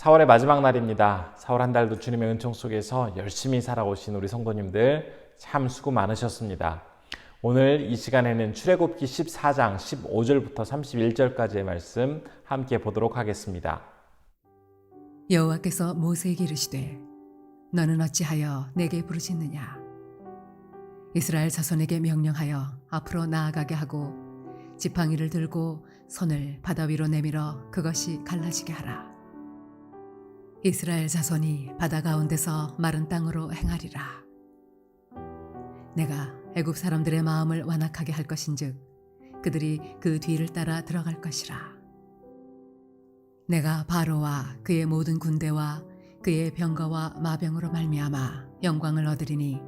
4월의 마지막 날입니다. 4월 한 달도 주님의 은총 속에서 열심히 살아오신 우리 성도님들 참 수고 많으셨습니다. 오늘 이 시간에는 출애굽기 14장 15절부터 31절까지의 말씀 함께 보도록 하겠습니다. 여호와께서 모세에게 이르시되 너는 어찌하여 내게 부르짖느냐. 이스라엘 자손에게 명령하여 앞으로 나아가게 하고 지팡이를 들고 손을 바다 위로 내밀어 그것이 갈라지게 하라. 이스라엘 자손이 바다 가운데서 마른 땅으로 행하리라. 내가 애굽 사람들의 마음을 완악하게 할 것인즉 그들이 그 뒤를 따라 들어갈 것이라. 내가 바로와 그의 모든 군대와 그의 병거와 마병으로 말미암아 영광을 얻으리니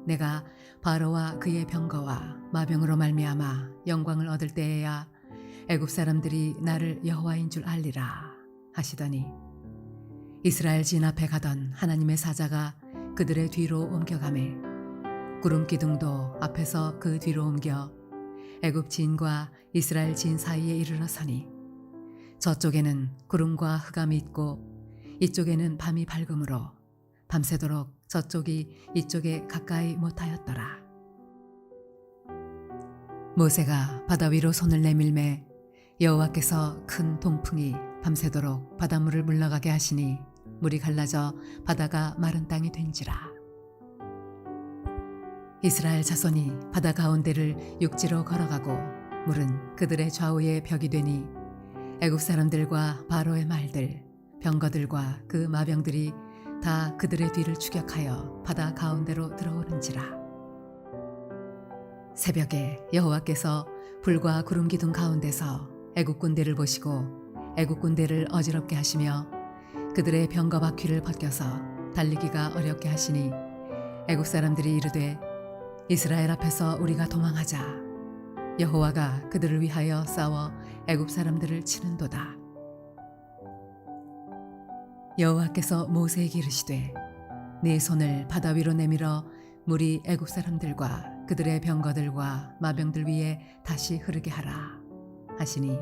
내가 바로와 그의 병거와 마병으로 말미암아 영광을 얻을 때에야 애굽 사람들이 나를 여호와인 줄 알리라 하시더니 이스라엘 진 앞에 가던 하나님의 사자가 그들의 뒤로 옮겨가매 구름 기둥도 앞에서 그 뒤로 옮겨 애굽 진과 이스라엘 진 사이에 이르러 서니 저쪽에는 구름과 흑암이 있고 이쪽에는 밤이 밝음으로 밤새도록 저쪽이 이쪽에 가까이 못하였더라. 모세가 바다 위로 손을 내밀매 여호와께서 큰 동풍이 밤새도록 바닷물을 물러가게 하시니 물이 갈라져 바다가 마른 땅이 된지라. 이스라엘 자손이 바다 가운데를 육지로 걸어가고 물은 그들의 좌우에 벽이 되니 애굽 사람들과 바로의 말들 병거들과 그 마병들이 다 그들의 뒤를 추격하여 바다 가운데로 들어오는지라. 새벽에 여호와께서 불과 구름 기둥 가운데서 애굽 군대를 보시고 애굽 군대를 어지럽게 하시며 그들의 병거 바퀴를 벗겨서 달리기가 어렵게 하시니 애굽 사람들이 이르되 이스라엘 앞에서 우리가 도망하자. 여호와가 그들을 위하여 싸워 애굽 사람들을 치는도다. 여호와께서 모세에게 이르시되 네 손을 바다 위로 내밀어 물이 애굽 사람들과 그들의 병거들과 마병들 위에 다시 흐르게 하라 하시니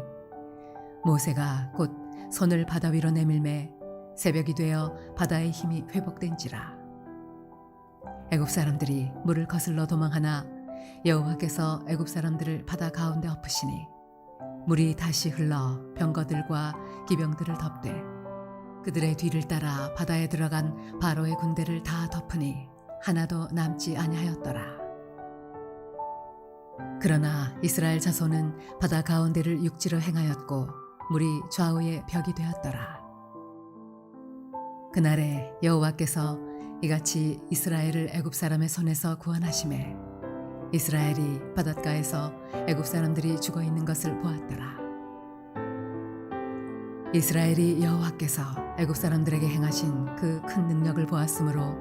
모세가 곧 손을 바다 위로 내밀매 새벽이 되어 바다의 힘이 회복된지라. 애굽 사람들이 물을 거슬러 도망하나 여호와께서 애굽 사람들을 바다 가운데 엎으시니 물이 다시 흘러 병거들과 기병들을 덮되 그들의 뒤를 따라 바다에 들어간 바로의 군대를 다 덮으니 하나도 남지 아니하였더라. 그러나 이스라엘 자손은 바다 가운데를 육지로 행하였고 물이 좌우에 벽이 되었더라. 그날에 여호와께서 이같이 이스라엘을 애굽 사람의 손에서 구원하시매 이스라엘이 바닷가에서 애굽 사람들이 죽어 있는 것을 보았더라. 이스라엘이 여호와께서 애굽 사람들에게 행하신 그 큰 능력을 보았으므로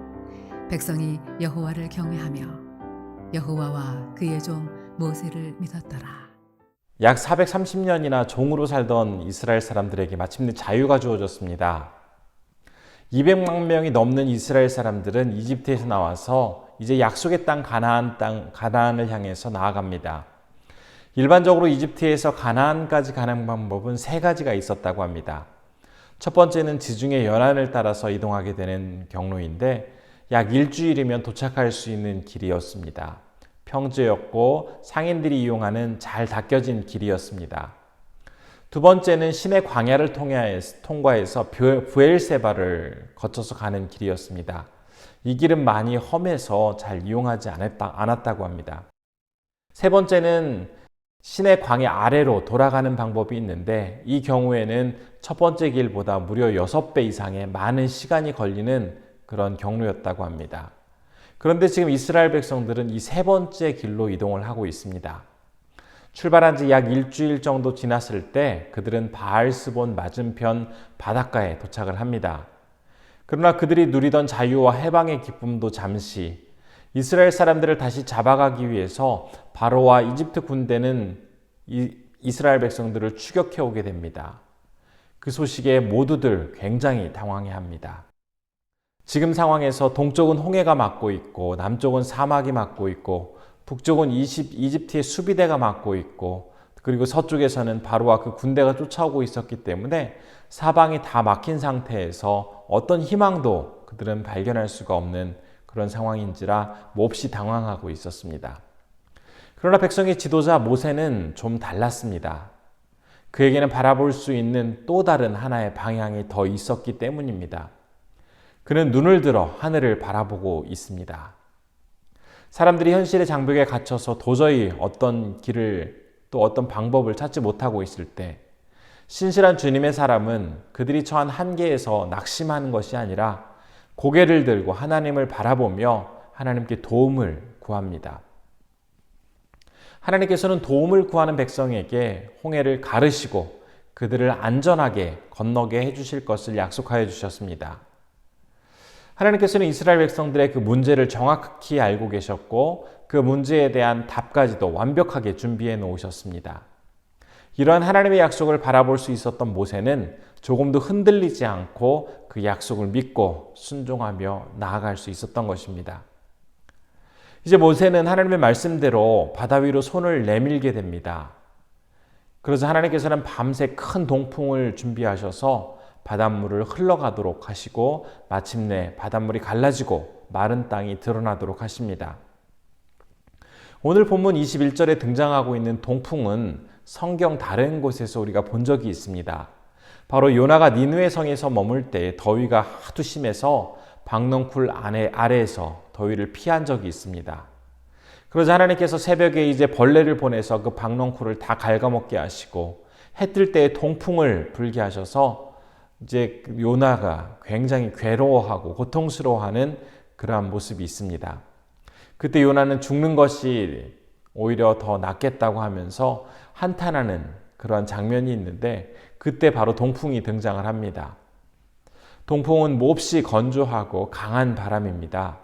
백성이 여호와를 경외하며 여호와와 그의 종 모세를 믿었더라. 약 430년이나 종으로 살던 이스라엘 사람들에게 마침내 자유가 주어졌습니다. 200만 명이 넘는 이스라엘 사람들은 이집트에서 나와서 이제 약속의 땅 가나안을 향해서 나아갑니다. 일반적으로 이집트에서 가나안까지 가는 방법은 세 가지가 있었다고 합니다. 첫 번째는 지중해 연안을 따라서 이동하게 되는 경로인데 약 일주일이면 도착할 수 있는 길이었습니다. 평지였고 상인들이 이용하는 잘 닦여진 길이었습니다. 두 번째는 시내 광야를 통과해서 브엘세바를 거쳐서 가는 길이었습니다. 이 길은 많이 험해서 잘 이용하지 않았다고 합니다. 세 번째는 시내 광야 아래로 돌아가는 방법이 있는데 이 경우에는 첫 번째 길보다 무려 6배 이상의 많은 시간이 걸리는 그런 경로였다고 합니다. 그런데 지금 이스라엘 백성들은 이 세 번째 길로 이동을 하고 있습니다. 출발한 지 약 일주일 정도 지났을 때 그들은 바알스본 맞은편 바닷가에 도착을 합니다. 그러나 그들이 누리던 자유와 해방의 기쁨도 잠시 이스라엘 사람들을 다시 잡아가기 위해서 바로와 이집트 군대는 이스라엘 백성들을 추격해 오게 됩니다. 그 소식에 모두들 굉장히 당황해합니다. 지금 상황에서 동쪽은 홍해가 막고 있고 남쪽은 사막이 막고 있고 북쪽은 이집트의 수비대가 막고 있고 그리고 서쪽에서는 바로와 그 군대가 쫓아오고 있었기 때문에 사방이 다 막힌 상태에서 어떤 희망도 그들은 발견할 수가 없는 그런 상황인지라 몹시 당황하고 있었습니다. 그러나 백성의 지도자 모세는 좀 달랐습니다. 그에게는 바라볼 수 있는 또 다른 하나의 방향이 더 있었기 때문입니다. 그는 눈을 들어 하늘을 바라보고 있습니다. 사람들이 현실의 장벽에 갇혀서 도저히 어떤 길을 또 어떤 방법을 찾지 못하고 있을 때 신실한 주님의 사람은 그들이 처한 한계에서 낙심하는 것이 아니라 고개를 들고 하나님을 바라보며 하나님께 도움을 구합니다. 하나님께서는 도움을 구하는 백성에게 홍해를 가르시고 그들을 안전하게 건너게 해주실 것을 약속하여 주셨습니다. 하나님께서는 이스라엘 백성들의 그 문제를 정확히 알고 계셨고 그 문제에 대한 답까지도 완벽하게 준비해 놓으셨습니다. 이러한 하나님의 약속을 바라볼 수 있었던 모세는 조금도 흔들리지 않고 그 약속을 믿고 순종하며 나아갈 수 있었던 것입니다. 이제 모세는 하나님의 말씀대로 바다 위로 손을 내밀게 됩니다. 그래서 하나님께서는 밤새 큰 동풍을 준비하셔서 바닷물을 흘러가도록 하시고 마침내 바닷물이 갈라지고 마른 땅이 드러나도록 하십니다. 오늘 본문 21절에 등장하고 있는 동풍은 성경 다른 곳에서 우리가 본 적이 있습니다. 바로 요나가 니느웨 성에서 머물 때 더위가 하도 심해서 박넝쿨 아래에서 더위를 피한 적이 있습니다. 그러자 하나님께서 새벽에 이제 벌레를 보내서 그 박넝쿨을 다 갉아먹게 하시고 해 뜰 때에 동풍을 불게 하셔서 이제 요나가 굉장히 괴로워하고 고통스러워하는 그러한 모습이 있습니다. 그때 요나는 죽는 것이 오히려 더 낫겠다고 하면서 한탄하는 그러한 장면이 있는데 그때 바로 동풍이 등장을 합니다. 동풍은 몹시 건조하고 강한 바람입니다.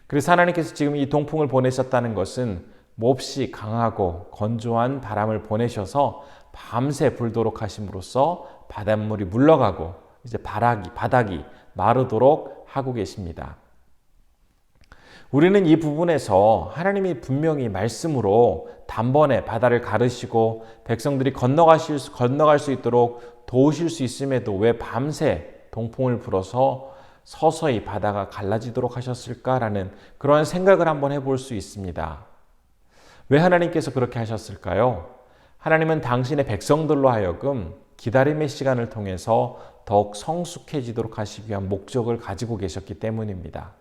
그래서 하나님께서 지금 이 동풍을 보내셨다는 것은 몹시 강하고 건조한 바람을 보내셔서 밤새 불도록 하심으로써 바닷물이 물러가고 이제 바닥이 마르도록 하고 계십니다. 우리는 이 부분에서 하나님이 분명히 말씀으로 단번에 바다를 가르시고 백성들이 건너갈 수 있도록 도우실 수 있음에도 왜 밤새 동풍을 불어서 서서히 바다가 갈라지도록 하셨을까라는 그런 생각을 한번 해볼 수 있습니다. 왜 하나님께서 그렇게 하셨을까요? 하나님은 당신의 백성들로 하여금 기다림의 시간을 통해서 더욱 성숙해지도록 하시기 위한 목적을 가지고 계셨기 때문입니다.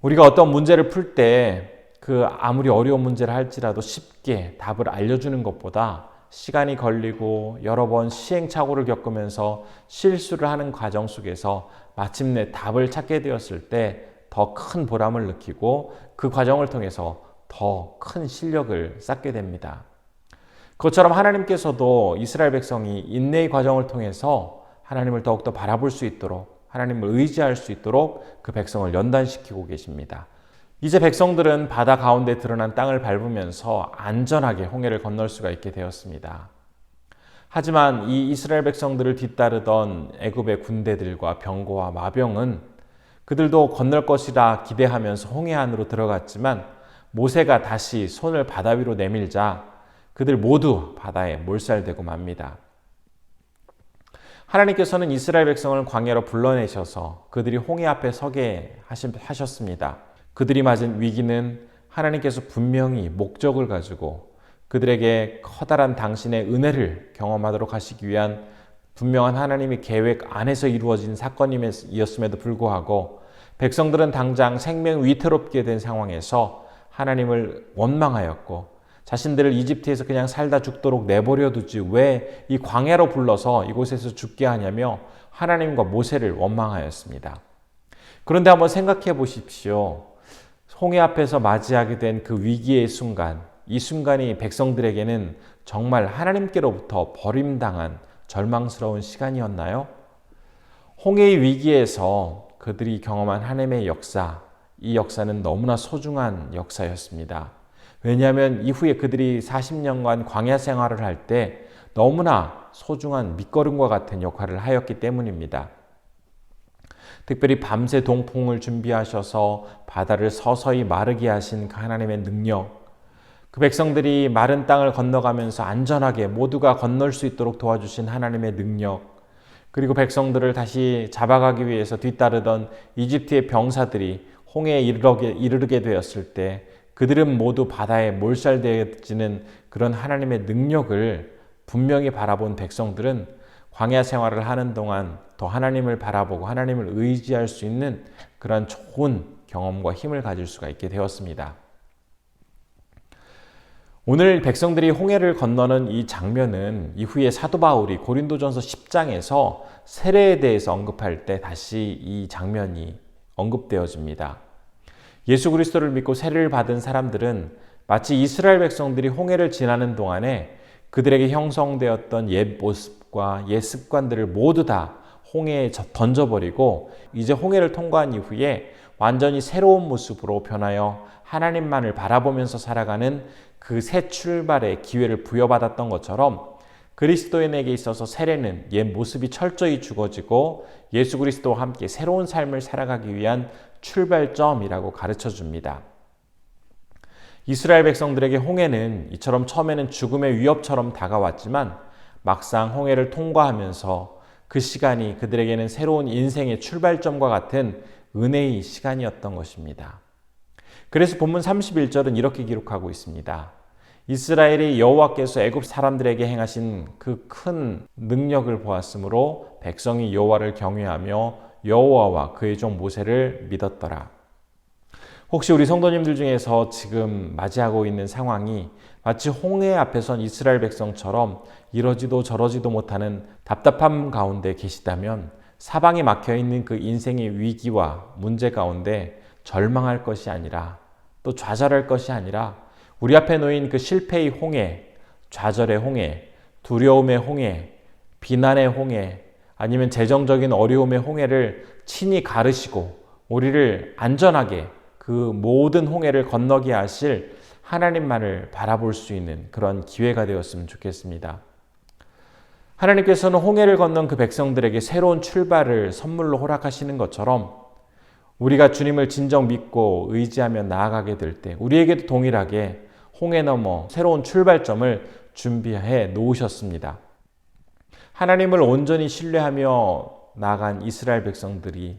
우리가 어떤 문제를 풀 때 그 아무리 어려운 문제를 할지라도 쉽게 답을 알려주는 것보다 시간이 걸리고 여러 번 시행착오를 겪으면서 실수를 하는 과정 속에서 마침내 답을 찾게 되었을 때 더 큰 보람을 느끼고 그 과정을 통해서 더 큰 실력을 쌓게 됩니다. 그것처럼 하나님께서도 이스라엘 백성이 인내의 과정을 통해서 하나님을 더욱더 바라볼 수 있도록 하나님을 의지할 수 있도록 그 백성을 연단시키고 계십니다. 이제 백성들은 바다 가운데 드러난 땅을 밟으면서 안전하게 홍해를 건널 수가 있게 되었습니다. 하지만 이 이스라엘 백성들을 뒤따르던 애굽의 군대들과 병거와 마병은 그들도 건널 것이라 기대하면서 홍해 안으로 들어갔지만 모세가 다시 손을 바다 위로 내밀자 그들 모두 바다에 몰살되고 맙니다. 하나님께서는 이스라엘 백성을 광야로 불러내셔서 그들이 홍해 앞에 서게 하셨습니다. 그들이 맞은 위기는 하나님께서 분명히 목적을 가지고 그들에게 커다란 당신의 은혜를 경험하도록 하시기 위한 분명한 하나님의 계획 안에서 이루어진 사건이었음에도 불구하고 백성들은 당장 생명 위태롭게 된 상황에서 하나님을 원망하였고 자신들을 이집트에서 그냥 살다 죽도록 내버려 두지 왜 이 광야로 불러서 이곳에서 죽게 하냐며 하나님과 모세를 원망하였습니다. 그런데 한번 생각해 보십시오. 홍해 앞에서 맞이하게 된 그 위기의 순간, 이 순간이 백성들에게는 정말 하나님께로부터 버림당한 절망스러운 시간이었나요? 홍해의 위기에서 그들이 경험한 하나님의 역사, 이 역사는 너무나 소중한 역사였습니다. 왜냐하면 이후에 그들이 40년간 광야 생활을 할 때 너무나 소중한 밑거름과 같은 역할을 하였기 때문입니다. 특별히 밤새 동풍을 준비하셔서 바다를 서서히 마르게 하신 그 하나님의 능력, 그 백성들이 마른 땅을 건너가면서 안전하게 모두가 건널 수 있도록 도와주신 하나님의 능력, 그리고 백성들을 다시 잡아가기 위해서 뒤따르던 이집트의 병사들이 홍해에 이르게 되었을 때 그들은 모두 바다에 몰살되어지는 그런 하나님의 능력을 분명히 바라본 백성들은 광야 생활을 하는 동안 더 하나님을 바라보고 하나님을 의지할 수 있는 그런 좋은 경험과 힘을 가질 수가 있게 되었습니다. 오늘 백성들이 홍해를 건너는 이 장면은 이후에 사도 바울이 고린도전서 10장에서 세례에 대해서 언급할 때 다시 이 장면이 언급되어집니다. 예수 그리스도를 믿고 세례를 받은 사람들은 마치 이스라엘 백성들이 홍해를 지나는 동안에 그들에게 형성되었던 옛 모습과 옛 습관들을 모두 다 홍해에 던져버리고 이제 홍해를 통과한 이후에 완전히 새로운 모습으로 변하여 하나님만을 바라보면서 살아가는 그 새 출발의 기회를 부여받았던 것처럼 그리스도인에게 있어서 세례는 옛 모습이 철저히 죽어지고 예수 그리스도와 함께 새로운 삶을 살아가기 위한 출발점이라고 가르쳐 줍니다. 이스라엘 백성들에게 홍해는 이처럼 처음에는 죽음의 위협처럼 다가왔지만 막상 홍해를 통과하면서 그 시간이 그들에게는 새로운 인생의 출발점과 같은 은혜의 시간이었던 것입니다. 그래서 본문 31절은 이렇게 기록하고 있습니다. 이스라엘이 여호와께서 애굽 사람들에게 행하신 그 큰 능력을 보았으므로 백성이 여호와를 경외하며 여호와와 그의 종 모세를 믿었더라. 혹시 우리 성도님들 중에서 지금 맞이하고 있는 상황이 마치 홍해 앞에 선 이스라엘 백성처럼 이러지도 저러지도 못하는 답답함 가운데 계시다면 사방에 막혀있는 그 인생의 위기와 문제 가운데 절망할 것이 아니라 또 좌절할 것이 아니라 우리 앞에 놓인 그 실패의 홍해, 좌절의 홍해, 두려움의 홍해, 비난의 홍해, 아니면 재정적인 어려움의 홍해를 친히 가르시고 우리를 안전하게 그 모든 홍해를 건너게 하실 하나님만을 바라볼 수 있는 그런 기회가 되었으면 좋겠습니다. 하나님께서는 홍해를 건넌 그 백성들에게 새로운 출발을 선물로 허락하시는 것처럼 우리가 주님을 진정 믿고 의지하며 나아가게 될 때 우리에게도 동일하게 홍해 넘어 새로운 출발점을 준비해 놓으셨습니다. 하나님을 온전히 신뢰하며 나아간 이스라엘 백성들이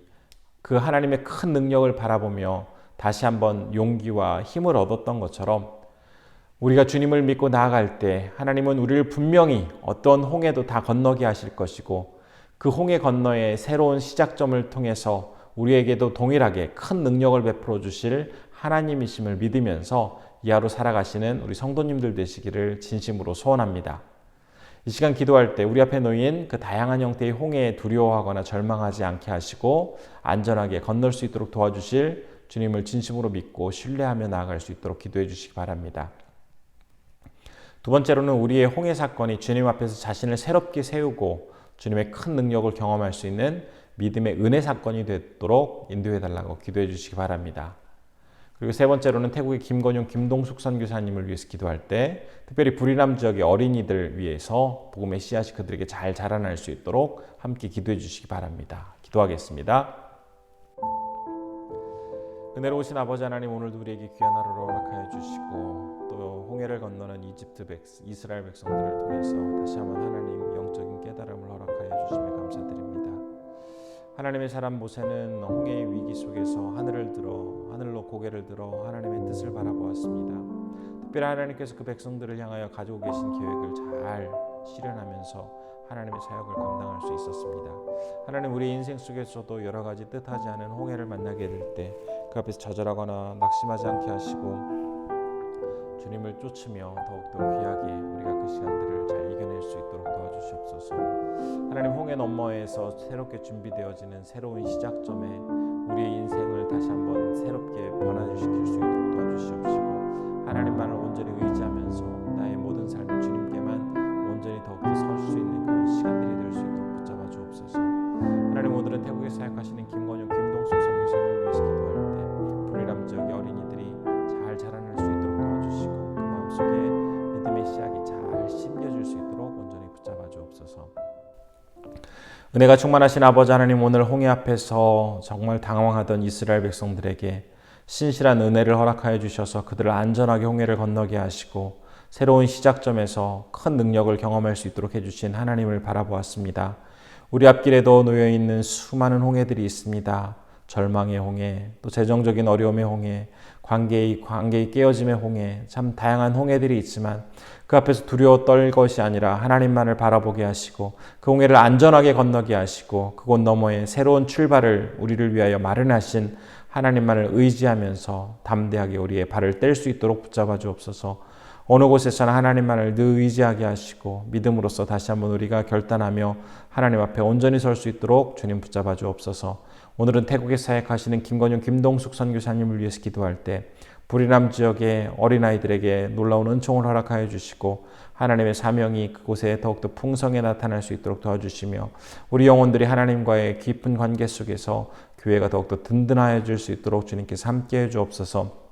그 하나님의 큰 능력을 바라보며 다시 한번 용기와 힘을 얻었던 것처럼 우리가 주님을 믿고 나아갈 때 하나님은 우리를 분명히 어떤 홍해도 다 건너게 하실 것이고 그 홍해 건너의 새로운 시작점을 통해서 우리에게도 동일하게 큰 능력을 베풀어 주실 하나님이심을 믿으면서 이 하루 살아가시는 우리 성도님들 되시기를 진심으로 소원합니다. 이 시간 기도할 때 우리 앞에 놓인 그 다양한 형태의 홍해에 두려워하거나 절망하지 않게 하시고 안전하게 건널 수 있도록 도와주실 주님을 진심으로 믿고 신뢰하며 나아갈 수 있도록 기도해 주시기 바랍니다. 두 번째로는 우리의 홍해 사건이 주님 앞에서 자신을 새롭게 세우고 주님의 큰 능력을 경험할 수 있는 믿음의 은혜 사건이 되도록 인도해 달라고 기도해 주시기 바랍니다. 그리고 세 번째로는 태국의 김건용, 김동숙 선교사님을 위해서 기도할 때 특별히 불이람 지역의 어린이들 위해서 복음의 씨앗이 그들에게 잘 자라날 수 있도록 함께 기도해 주시기 바랍니다. 기도하겠습니다. 은혜로우신 아버지 하나님, 오늘도 우리에게 귀한 하루를 허락하여 주시고 또 홍해를 건너는 이스라엘 백성들을 통해서 다시 한번 하나님 영적인 깨달음을 허락하여 주시며 감사드립니다. 하나님의 사람 모세는 홍해의 위기 속에서 하늘로 고개를 들어 하나님의 뜻을 바라보았습니다. 특별히 하나님께서 그 백성들을 향하여 가지고 계신 계획을 잘 실현하면서 하나님의 사역을 감당할 수 있었습니다. 하나님, 우리 인생 속에서도 여러 가지 뜻하지 않은 홍해를 만나게 될 때 그 앞에서 좌절하거나 낙심하지 않게 하시고 주님을 쫓으며 더욱더 귀하게 우리가 그 시간들을 잘 이겨낼 수 있도록 도와주시옵소서. 하나님, 홍해 너머에서 새롭게 준비되어지는 새로운 시작점에 우리의 인생을 다시 한번 새롭게 변화시킬 수 있도록 도와주시옵시고 하나님만을 온전히 의지하면서 나의 모든 삶을 주님께만 온전히 더욱더 설 수 있는 그런 시간들이 될 수 있도록 붙잡아 주옵소서. 하나님, 오늘은 태국에 사역하시는 김건용, 김동숙 선교사님을 위해서 기도할 때 불이람 지역의 어린이들이 잘 자라날 수 있도록 도와주시고 그 마음속에 믿음의 씨앗이 잘 심겨질 수 있도록 온전히 붙잡아 주옵소서. 은혜가 충만하신 아버지 하나님, 오늘 홍해 앞에서 정말 당황하던 이스라엘 백성들에게 신실한 은혜를 허락하여 주셔서 그들을 안전하게 홍해를 건너게 하시고 새로운 시작점에서 큰 능력을 경험할 수 있도록 해주신 하나님을 바라보았습니다. 우리 앞길에도 놓여있는 수많은 홍해들이 있습니다. 절망의 홍해, 또 재정적인 어려움의 홍해, 관계의 깨어짐의 홍해, 참 다양한 홍해들이 있지만 그 앞에서 두려워 떨 것이 아니라 하나님만을 바라보게 하시고 그 홍해를 안전하게 건너게 하시고 그곳 너머에 새로운 출발을 우리를 위하여 마련하신 하나님만을 의지하면서 담대하게 우리의 발을 뗄 수 있도록 붙잡아 주옵소서. 어느 곳에서나 하나님만을 늘 의지하게 하시고 믿음으로써 다시 한번 우리가 결단하며 하나님 앞에 온전히 설 수 있도록 주님 붙잡아 주옵소서. 오늘은 태국에 사역하시는 김건용, 김동숙 선교사님을 위해서 기도할 때 불이남 지역의 어린아이들에게 놀라운 은총을 허락하여 주시고 하나님의 사명이 그곳에 더욱더 풍성히 나타날 수 있도록 도와주시며 우리 영혼들이 하나님과의 깊은 관계 속에서 교회가 더욱더 든든해질 수 있도록 주님께서 함께해 주옵소서.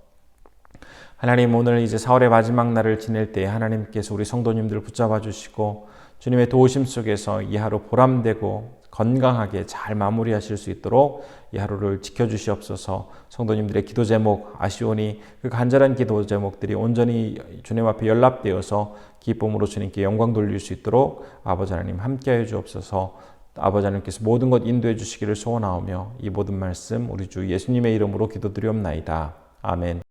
하나님, 오늘 이제 4월의 마지막 날을 지낼 때 하나님께서 우리 성도님들을 붙잡아 주시고 주님의 도우심 속에서 이 하루 보람되고 건강하게 잘 마무리하실 수 있도록 이 하루를 지켜주시옵소서. 성도님들의 기도 제목 아시오니 그 간절한 기도 제목들이 온전히 주님 앞에 연락되어서 기쁨으로 주님께 영광 돌릴 수 있도록 아버지 하나님 함께해 주옵소서. 아버지 하나님께서 모든 것 인도해 주시기를 소원하오며 이 모든 말씀 우리 주 예수님의 이름으로 기도드리옵나이다. 아멘.